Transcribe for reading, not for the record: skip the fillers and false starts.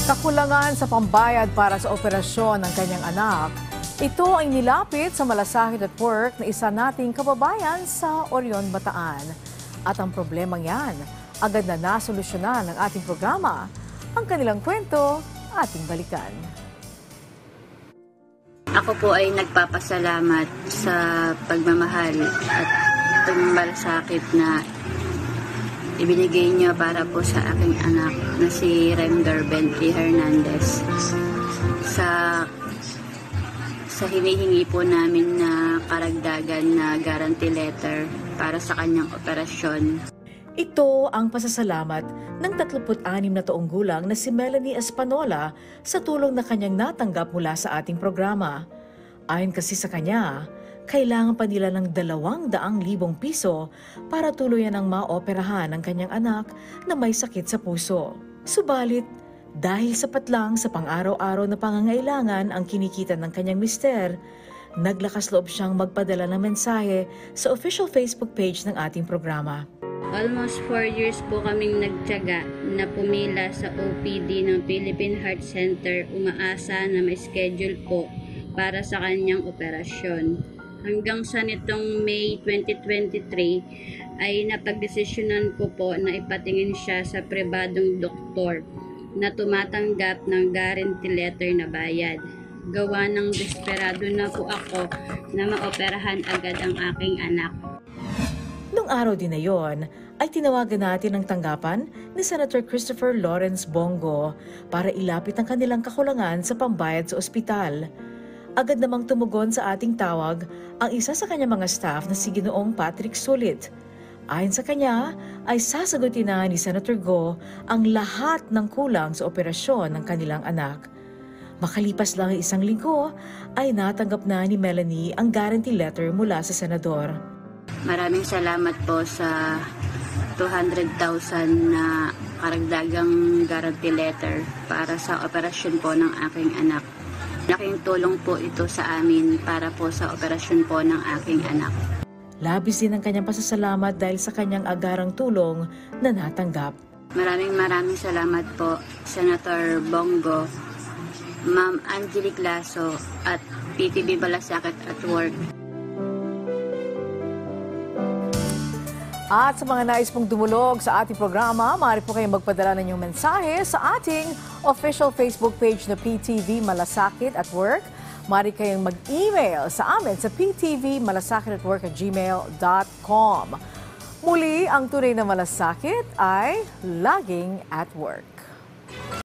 Kakulangan sa pambayad para sa operasyon ng kanyang anak. Ito ay nilapit sa Malasakit at Work na isa nating kababayan sa Orion, Bataan. At ang problemang yan, agad na nasolusyonan ng ating programa. Ang kanilang kwento, ating balikan. Ako po ay nagpapasalamat sa pagmamahal at pagmamalasakit na ibinigay niyo para po sa aking anak na si Remdor Bentley Hernandez. Sa hinihingi po namin na karagdagan na guarantee letter para sa kanyang operasyon. Ito ang pasasalamat ng 36 na taong gulang na si Melanie Espanola sa tulong na kanyang natanggap mula sa ating programa. Ayon kasi sa kanya, kailangan pa nila ng 200,000 piso para tuluyan ang maoperahan ng kanyang anak na may sakit sa puso. Subalit, dahil sapat lang sa pang-araw-araw na pangangailangan ang kinikita ng kanyang mister, naglakas loob siyang magpadala ng mensahe sa official Facebook page ng ating programa. Almost 4 years po kaming nagtiyaga na pumila sa OPD ng Philippine Heart Center, umaasa na may schedule po para sa kanyang operasyon. Hanggang sa nitong May 2023 ay napagdesisyonan ko po na ipatingin siya sa pribadong doktor na tumatanggap ng guarantee letter na bayad. Gawa ng desperado na po ako na maoperahan agad ang aking anak. Nung araw din na yon, ay tinawagan natin ang tanggapan ni Senator Christopher Lawrence Bongo para ilapit ang kanilang kakulangan sa pambayad sa ospital. Agad namang tumugon sa ating tawag ang isa sa kanyang mga staff na si Ginoong Patrick Sulit. Ayon sa kanya, ay sasagutin na ni Senator Go ang lahat ng kulang sa operasyon ng kanilang anak. Makalipas lang ang 1 linggo, ay natanggap na ni Melanie ang guarantee letter mula sa senador. Maraming salamat po sa 200,000 na karagdagang guarantee letter para sa operasyon po ng aking anak. Laking tulong po ito sa amin para po sa operasyon po ng aking anak. Labis din ang kanyang pasasalamat dahil sa kanyang agarang tulong na natanggap. Maraming salamat po, Senator Bongo, Ma'am Angelique Lasso at PTV Malasakit at Work. At sa mga nais pong dumulog sa ating programa, maaari po kayong magpadala ng inyong mensahe sa ating official Facebook page na PTV Malasakit at Work. Maaari kayong mag-email sa amin sa ptvmalasakit@gmail.com. Muli, ang tunay na malasakit ay laging at work.